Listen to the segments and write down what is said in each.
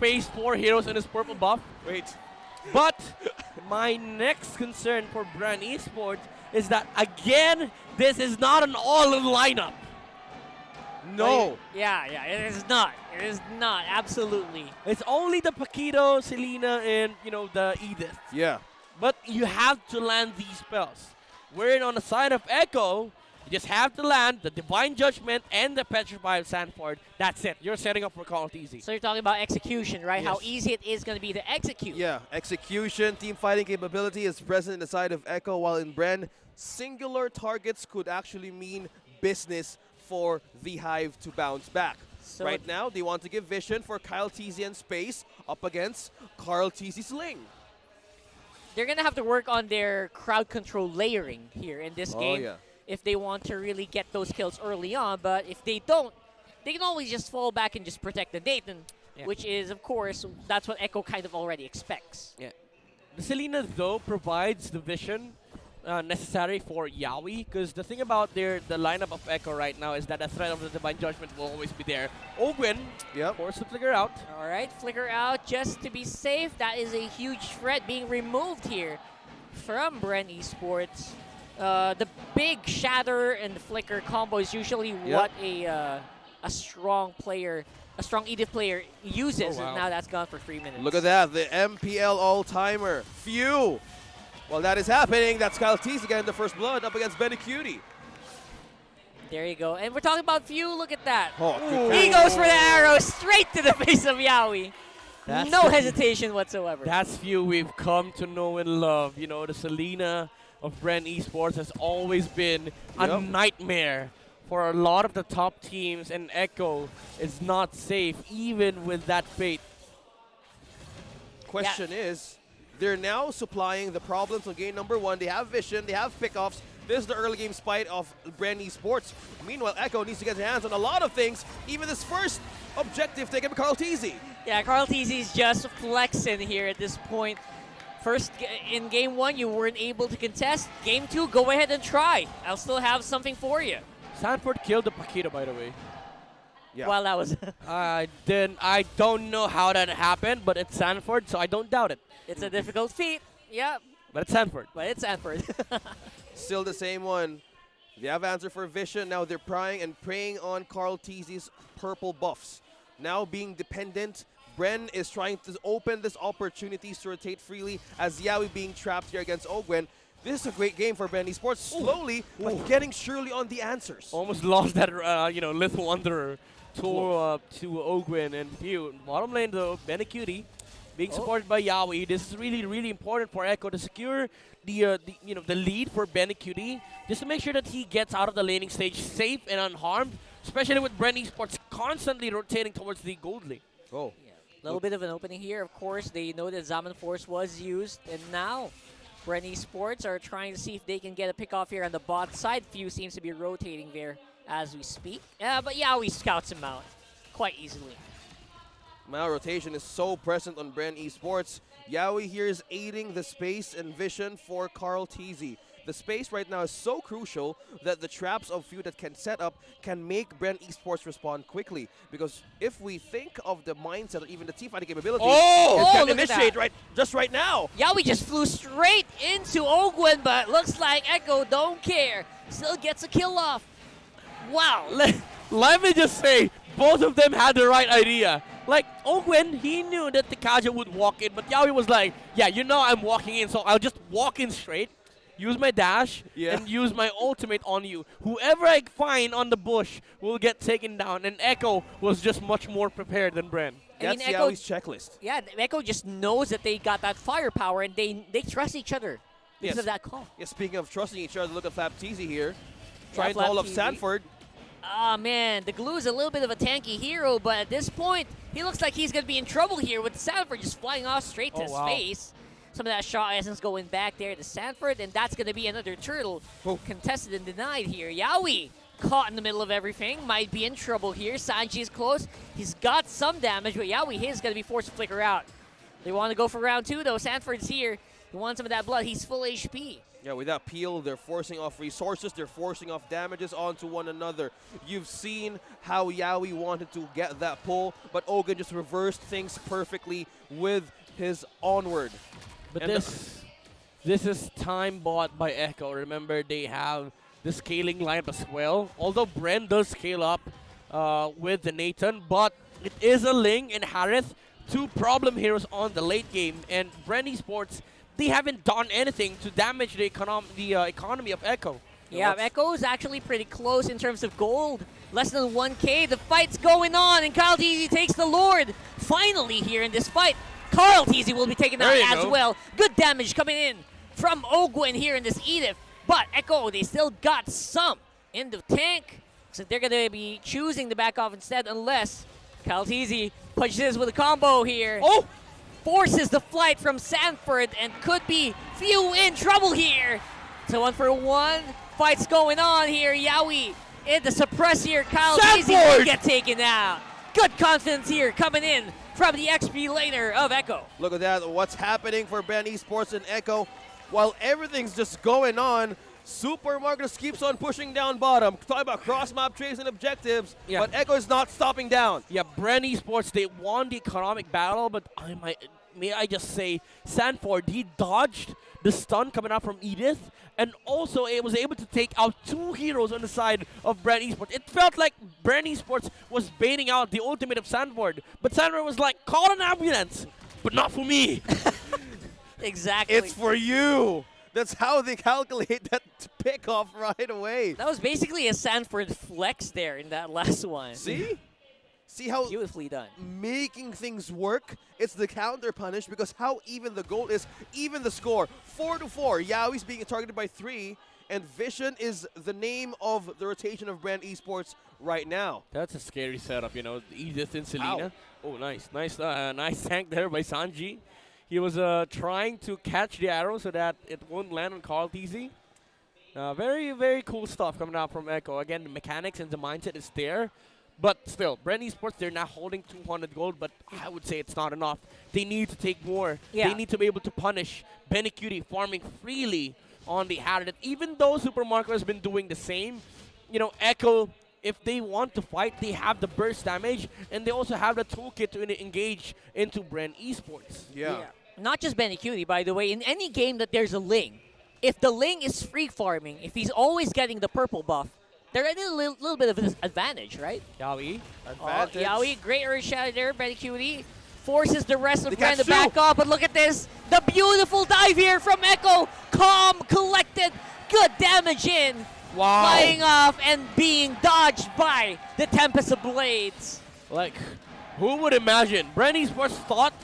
Space 4 heroes in his purple buff. Wait. But my next concern for Bren Esports is that, again, this is not an all-in lineup. No. Yeah, it is not. It is not, absolutely. It's only the Paquito, Selena, and, you know, the Edith. Yeah. But you have to land these spells. Wherein on the side of Echo, you just have to land the Divine Judgment and the Petrify of Sanford. That's it. You're setting up for Call of Easy. So you're talking about execution, right? Yes. How easy it is going to be to execute. Yeah, execution, team fighting capability is present in the side of Echo, while in Bren, singular targets could actually mean business for the Hive to bounce back. So right now, they want to give vision for Kyle TZ and Space up against Carl TZ's Ling. they're going to have to work on their crowd control layering here in this game if they want to really get those kills early on. But if they don't, they can always just fall back and just protect the Nathan, which is, of course, that's what Echo kind of already expects. Yeah. The Selena, though, provides the vision necessary for Yawi, because the thing about the lineup of Echo right now is that the threat of the Divine Judgment will always be there. Ogwin, forced to flicker out. All right, flicker out just to be safe. That is a huge threat being removed here from Bren Esports. The big Shatter and the flicker combo is usually what a strong player, a strong Edith player uses, and now that's gone for 3 minutes. Look at that, the MPL all-timer. Phew! While that is happening, that's Kyle Tease again, the first blood up against Benny Cutie. There you go. And we're talking about Few. Look at that. He goes for the arrow straight to the face of Yawi. No hesitation whatsoever. That's Few we've come to know and love. You know, the Selena of Bren Esports has always been a nightmare for a lot of the top teams, and Echo is not safe even with that fate. Question is, they're now supplying the problems on game number 1. They have vision, they have pickoffs. This is the early game spite of Bren Esports. Meanwhile, Echo needs to get their hands on a lot of things. Even this first objective taken by Carl Teasy. Yeah, Carl Teasy's just flexing here at this point. First, in game 1, you weren't able to contest. Game 2, go ahead and try. I'll still have something for you. Sanford killed the Paquito, by the way. Yeah. Well, that was... I don't know how that happened, but it's Sanford, so I don't doubt it. It's a difficult feat. Yeah. But it's Sanford. But it's Sanford. Still the same one. They have answer for vision. Now they're prying and preying on Carl Teasy's purple buffs. Now being dependent, Bren is trying to open this opportunities to rotate freely as Yawi being trapped here against Ogwen. This is a great game for Bren Esports. Slowly, but getting surely on the answers. Almost lost that, Little Wanderer to Ogwen and Few. Bottom lane, though, Benny Cutie being supported by Yawi. This is really, really important for Echo to secure the lead for Benny Cutie, just to make sure that he gets out of the laning stage safe and unharmed, especially with Bren Esports constantly rotating towards the gold lane. Oh. A little bit of an opening here. Of course, they know that Zaman Force was used, and now Bren Esports are trying to see if they can get a pick off here on the bot side. Few seems to be rotating there as we speak. But Yawi scouts him out quite easily. Now rotation is so present on Bren Esports. Yawi here is aiding the space and vision for Carl Teasy. The space right now is so crucial that the traps of Few that can set up can make Bren Esports respond quickly. Because if we think of the mindset or even the team fighting capability, it can initiate just right now. Yawi just flew straight into Ogwen, but looks like Echo don't care. Still gets a kill off. Wow. Let me just say, both of them had the right idea. Like, Ogwen, he knew that the Kaja would walk in, but Yawi was like, yeah, you know I'm walking in, so I'll just walk in straight, use my dash, and use my ultimate on you. Whoever I find on the bush will get taken down, and Echo was just much more prepared than Bren. That's Yawi's checklist. Yeah, Echo just knows that they got that firepower, and they trust each other because of that call. Yeah, speaking of trusting each other, look at Flap Teasy here. Trying to hold up Sanford. Ah, man, the Glue is a little bit of a tanky hero, but at this point, he looks like he's going to be in trouble here with Sanford just flying off straight to his face. Some of that shot essence going back there to Sanford, and that's going to be another turtle contested and denied here. Yawi caught in the middle of everything, might be in trouble here. Sanji is close. He's got some damage, but Yawi is going to be forced to flicker out. They want to go for round 2, though. Sanford's here. He wants some of that blood. He's full HP. Yeah, with that peel, they're forcing off resources, they're forcing off damages onto one another. You've seen how Yawi wanted to get that pull, but Ogun just reversed things perfectly with his onward. But And this is time bought by Echo. Remember, they have the scaling lineup as well. Although Bren does scale up with the Nathan, but it is a Ling and Harith, two problem heroes on the late game, and Bren Esports, they haven't done anything to damage the economy of Echo. Yeah, Echo is actually pretty close in terms of gold. Less than 1K. The fight's going on, and Kyle TZ takes the Lord. Finally, here in this fight, Carl TZ will be taken out as well. Good damage coming in from Ogwin here in this Edith. But Echo, they still got some in the tank. So they're going to be choosing to back off instead unless Kyle TZ punches with a combo here. Oh! Forces the flight from Sanford and could be few in trouble here. So 1-for-1. Fight's going on here. Yawi in the suppress here. Kyle TZ will get taken out. Good confidence here coming in from the XP laner of Echo. Look at that, what's happening for Bren Esports and Echo. While everything's just going on, Supermarket just keeps on pushing down bottom. Talking about cross-map trades and objectives, but Echo is not stopping down. Yeah, Bren Esports, they won the economic battle, but may I just say, Sanford, he dodged the stun coming out from Edith, and also it was able to take out two heroes on the side of Bren Esports. It felt like Bren Esports was baiting out the ultimate of Sanford, but Sanford was like, call an ambulance, but not for me. Exactly. It's for you. That's how they calculate that pick off right away. That was basically a Sanford flex there in that last one. See? See how beautifully done. Making things work, it's the counter punish because how even the goal is, even the score. 4-4. Yaoi's being targeted by 3, and Vision is the name of the rotation of Bren Esports right now. That's a scary setup, you know, Edith and Selena. Oh, nice tank there by Sanji. He was trying to catch the arrow so that it won't land on Carl TZ. Very, very cool stuff coming out from Echo. Again, the mechanics and the mindset is there. But still, Bren Esports, they're now holding 200 gold, but I would say it's not enough. They need to take more. Yeah. They need to be able to punish Benecutie farming freely on the Harriet. Even though Supermarket has been doing the same, you know, Echo, if they want to fight, they have the burst damage, and they also have the toolkit to engage into Bren Esports. Yeah. Not just Benecutie, by the way. In any game that there's a Ling, if the Ling is free farming, if he's always getting the purple buff, they're at a little bit of an advantage, right? Yawi. Advantage. Yawi, great earth shatter there. Benecutie forces the rest of Bren to back up, but look at this. The beautiful dive here from Echo. Calm, collected, good damage in. Wow. Flying off and being dodged by the Tempest of Blades. Like, who would imagine? Bren Esports thought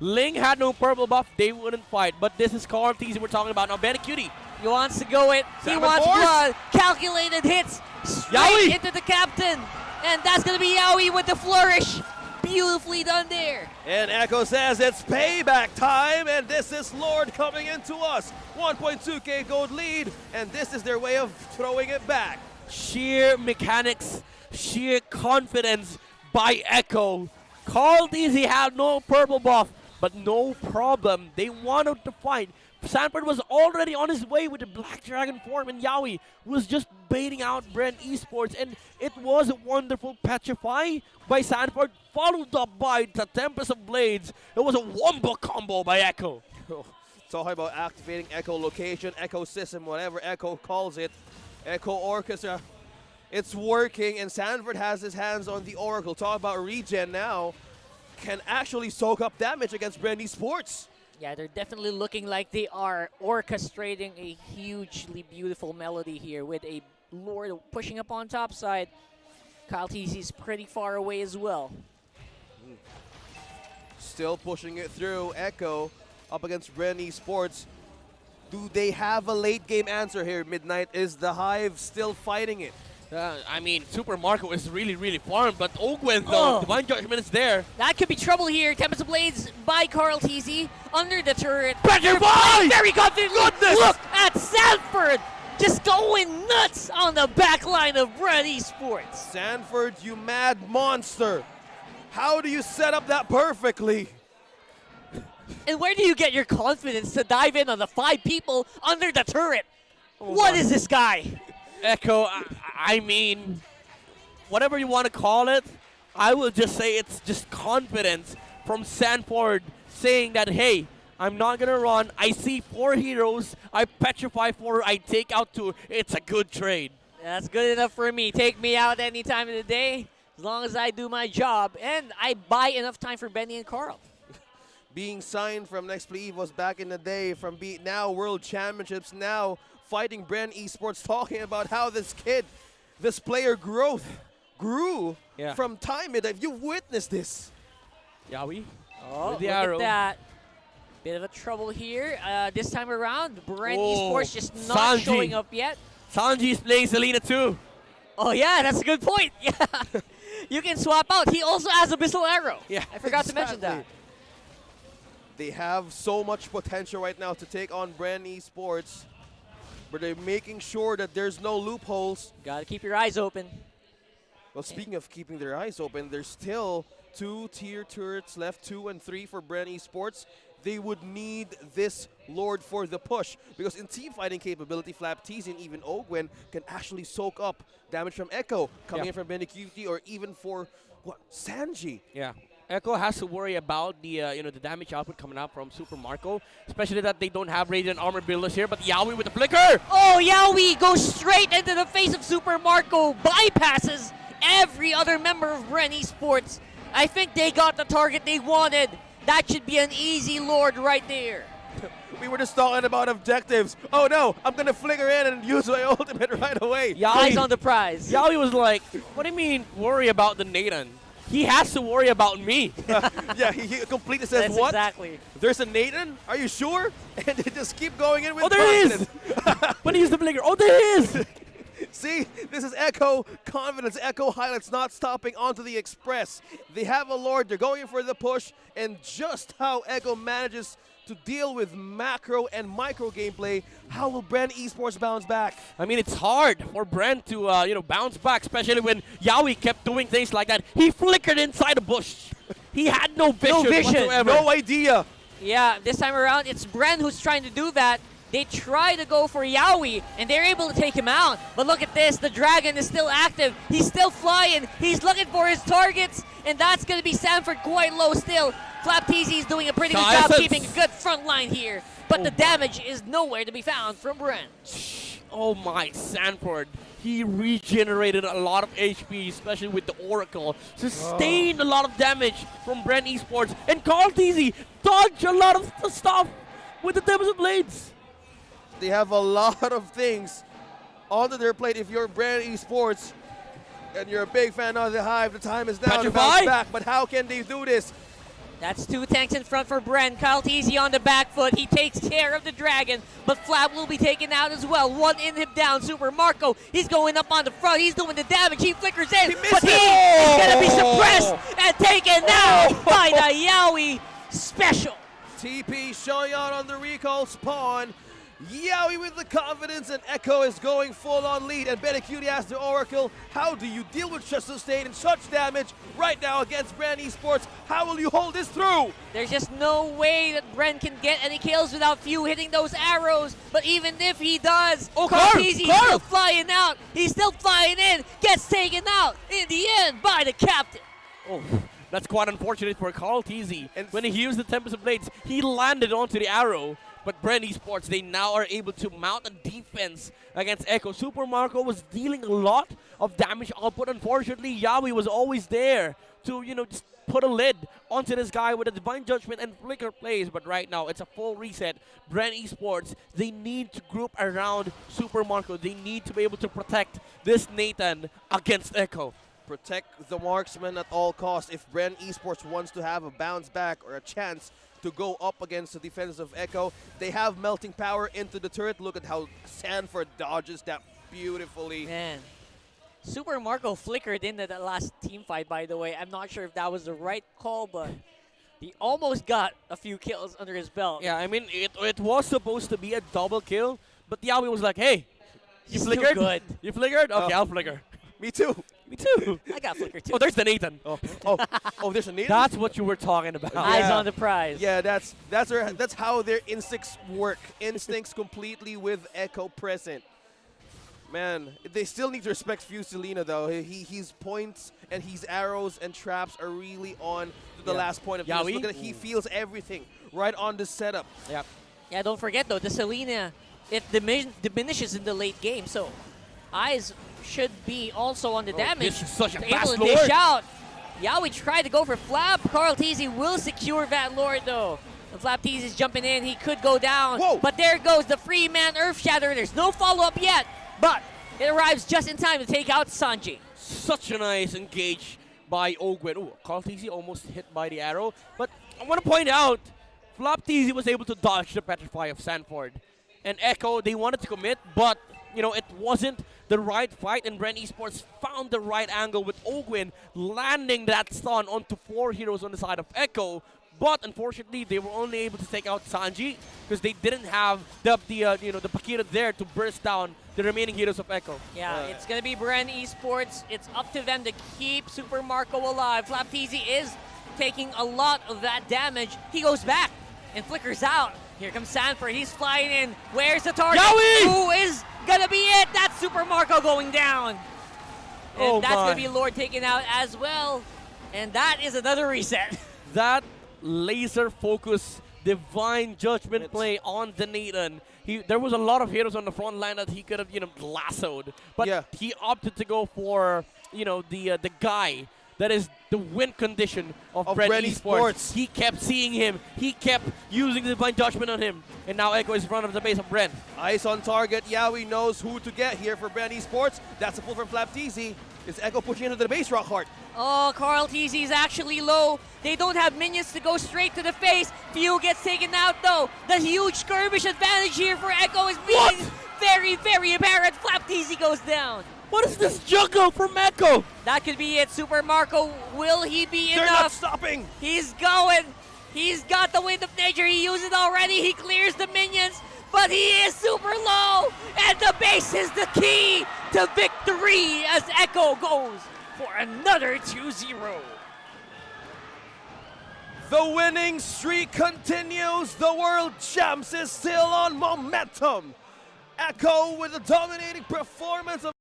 Ling had no purple buff, they wouldn't fight. But this is Carl TZ we're talking about now. Benecutie. He wants to go it. He wants blood. Calculated hits straight into the captain. And that's going to be Yawi with the flourish. Beautifully done there. And Echo says it's payback time, and this is Lord coming into us. 1.2k gold lead, and this is their way of throwing it back. Sheer mechanics, sheer confidence by Echo. Carl TZ had no purple buff, but no problem. They wanted to fight. Sanford was already on his way with the Black Dragon form, and Yawi was just baiting out Bren Esports, and it was a wonderful Petrify by Sanford, followed up by the Tempest of Blades. It was a wombo combo by Echo. Talking about activating Echo location, Echo system, whatever Echo calls it, Echo Orchestra. It's working, and Sanford has his hands on the Oracle. Talk about regen now. Can actually soak up damage against Bren Esports. Yeah, they're definitely looking like they are orchestrating a hugely beautiful melody here with a Lord pushing up on top side. Kyle TZ's pretty far away as well. Still pushing it through. Echo up against Bren Esports. Do they have a late game answer here? Midnight, is the Hive still fighting it? I mean, Supermarket was really, really farmed, but Ogwen, though, Divine Judgment is there. That could be trouble here. Tempest of Blades by Carl TZ under the turret. Petrify! Very confident. Goodness! Look at Sanford just going nuts on the back line of Bren Esports. Sanford, you mad monster. How do you set up that perfectly? And where do you get your confidence to dive in on the 5 people under the turret? What is this guy? Echo, I mean, whatever you want to call it, I will just say it's just confidence from Sanford saying that, hey, I'm not going to run. I see 4 heroes. I petrify 4. I take out 2. It's a good trade. That's good enough for me. Take me out any time of the day as long as I do my job. And I buy enough time for Benny and Carl. Being signed from Nexplay EVOS back in the day, from now World Championships, now fighting Bren Esports, talking about how this player grew from time. If you've witnessed this. Yawi. Oh, with the look arrow. at that. Bit of a trouble here. This time around, Bren Esports just not Sanji. showing up yet. Sanji's playing Selena too. Oh yeah, that's a good point. Yeah, you can swap out. He also has a missile arrow. Yeah, I forgot to mention that. They have so much potential right now to take on Bren Esports, but they're making sure that there's no loopholes. Gotta keep your eyes open. Well, speaking of keeping their eyes open, there's still 2 tier turrets left, 2 and 3 for Bren Esports. They would need this Lord for the push, because in team fighting capability, Flapteasy and even Ogwen can actually soak up damage from Echo coming in from Benecuti, or even for Sanji. Yeah. Echo has to worry about the the damage output coming out from Super Marco, especially that they don't have Radiant Armor builders here. But Yawi with the flicker. Oh, Yawi goes straight into the face of Super Marco, bypasses every other member of Bren Esports. I think they got the target they wanted. That should be an easy Lord right there. We were just talking about objectives. Oh no, I'm gonna flicker in and use my ultimate right away. Eyes on the prize. Yawi was like, what do you mean worry about the Nathan? He has to worry about me. Yeah, he completely says, That's what? exactly. There's a Nathan? Are you sure? And they just keep going in with Oh, there he is! But he's the flicker. Oh, there he is! See, this is Echo confidence. Echo highlights not stopping onto the Express. They have a Lord. They're going for the push. And just how Echo manages to deal with macro and micro gameplay, how will Bren Esports bounce back? I mean, it's hard for Bren to bounce back, especially when Yawi kept doing things like that. He flickered inside a bush. He had no vision, whatsoever. No idea. Yeah, this time around, it's Bren who's trying to do that. They try to go for Yawi, and they're able to take him out. But look at this, the Dragon is still active. He's still flying. He's looking for his targets, and that's going to be Sanford quite low still. Flapteasy is doing a pretty good job keeping a good front line here. But the damage is nowhere to be found from Bren. Oh my, Sanford. He regenerated a lot of HP, especially with the Oracle. Sustained a lot of damage from Bren Esports. And comrades-in-arms dodged a lot of the stuff with the Tempest Blades. They have a lot of things onto their plate. If you're Bren Esports and you're a big fan of the Hive, the time is now to bounce back. But how can they do this? That's 2 tanks in front for Bren. comrades-in-arms on the back foot. He takes care of the Dragon, but Flap will be taken out as well. 1 inhib down. Super Marco, he's going up on the front. He's doing the damage. He flickers in, but he is going to be suppressed and taken out by the Yawi special. TP showing out on the recall spawn. Yawi with the confidence, and Echo is going full on lead, and Benecuti asks the Oracle, how do you deal with such sustain and such damage right now against Bren Esports? How will you hold this through? There's just no way that Bren can get any kills without Few hitting those arrows, but even if he does, comrades-in-arms is still flying out. He's still flying in, gets taken out in the end by the captain. Oh, that's quite unfortunate for comrades-in-arms. And when he used the Tempest of Blades, he landed onto the arrow. But Bren Esports, they now are able to mount a defense against Echo. Super Marco was dealing a lot of damage output. Unfortunately, Yawi was always there to, just put a lid onto this guy with a Divine Judgment and Flicker plays. But right now, it's a full reset. Bren Esports, they need to group around Super Marco. They need to be able to protect this Nathan against Echo. Protect the marksman at all costs. If Bren Esports wants to have a bounce back or a chance to go up against the defense of Echo, they have melting power into the turret. Look at how Sanford dodges that beautifully. Man, Super Marco flickered into that last team fight, by the way. I'm not sure if that was the right call, but he almost got a few kills under his belt. Yeah, I mean, it was supposed to be a double kill, but Yawi was like, hey, you flickered? Too good. You flickered? Okay, I'll flicker. Me too. Me too. I got Flicker too. Oh, there's the Nathan. Oh, there's a Nathan? That's what you were talking about. Eyes on the prize. Yeah, that's how their instincts work. Instincts completely with Echo present. Man, they still need to respect Fusilina though. His points and his arrows and traps are really on the last point of this. Look at it, he feels everything right on the setup. Yep. Yeah, don't forget though, the Selena, it diminishes in the late game, so eyes should be also on the damage. This is such a Able fast to Lord. dish out. Yawi tried to go for Flap. Carl TZ will secure that Lord though. And Flap TZ is jumping in. He could go down. Whoa. But there goes the free man Earth Shatter. There's no follow-up yet, but it arrives just in time to take out Sanji. Such a nice engage by Ogwen. Ooh, Carl TZ almost hit by the arrow. But I want to point out, Flap TZ was able to dodge the Petrify of Sanford. And Echo, they wanted to commit, but you know, it wasn't the right fight, and Bren Esports found the right angle with Ogwen landing that stun onto 4 heroes on the side of Echo. But unfortunately, they were only able to take out Sanji because they didn't have the Pakira there to burst down the remaining heroes of Echo. Yeah, it's going to be Bren Esports. It's up to them to keep Super Marco alive. Flap TZ is taking a lot of that damage. He goes back and flickers out. Here comes Sanford. He's flying in. Where's the target? Yawi! Who is going to be it? That's Super Marco going down. And that's going to be Lord taken out as well. And that is another reset. That laser focus, divine judgment play on the Nathan. There was a lot of heroes on the front line that he could have, lassoed. But he opted to go for, the guy that is the win condition of Bren Esports. He kept seeing him. He kept using the divine judgment on him. And now Echo is in front of the base of Bren. Eyes on target. Yawi knows who to get here for Bren Esports. That's a pull from Flap TZ. Is Echo pushing into the base rock hard? Oh, Carl TZ is actually low. They don't have minions to go straight to the face. Few gets taken out though. The huge skirmish advantage here for Echo is being very, very apparent. Flap TZ goes down. What is this juggle from Echo? That could be it. Super Marco, will he be enough? They're not stopping. He's going. He's got the wind of nature. He used it already. He clears the minions, but he is super low. And the base is the key to victory as Echo goes for another 2-0. The winning streak continues. The world champs is still on momentum. Echo with a dominating performance of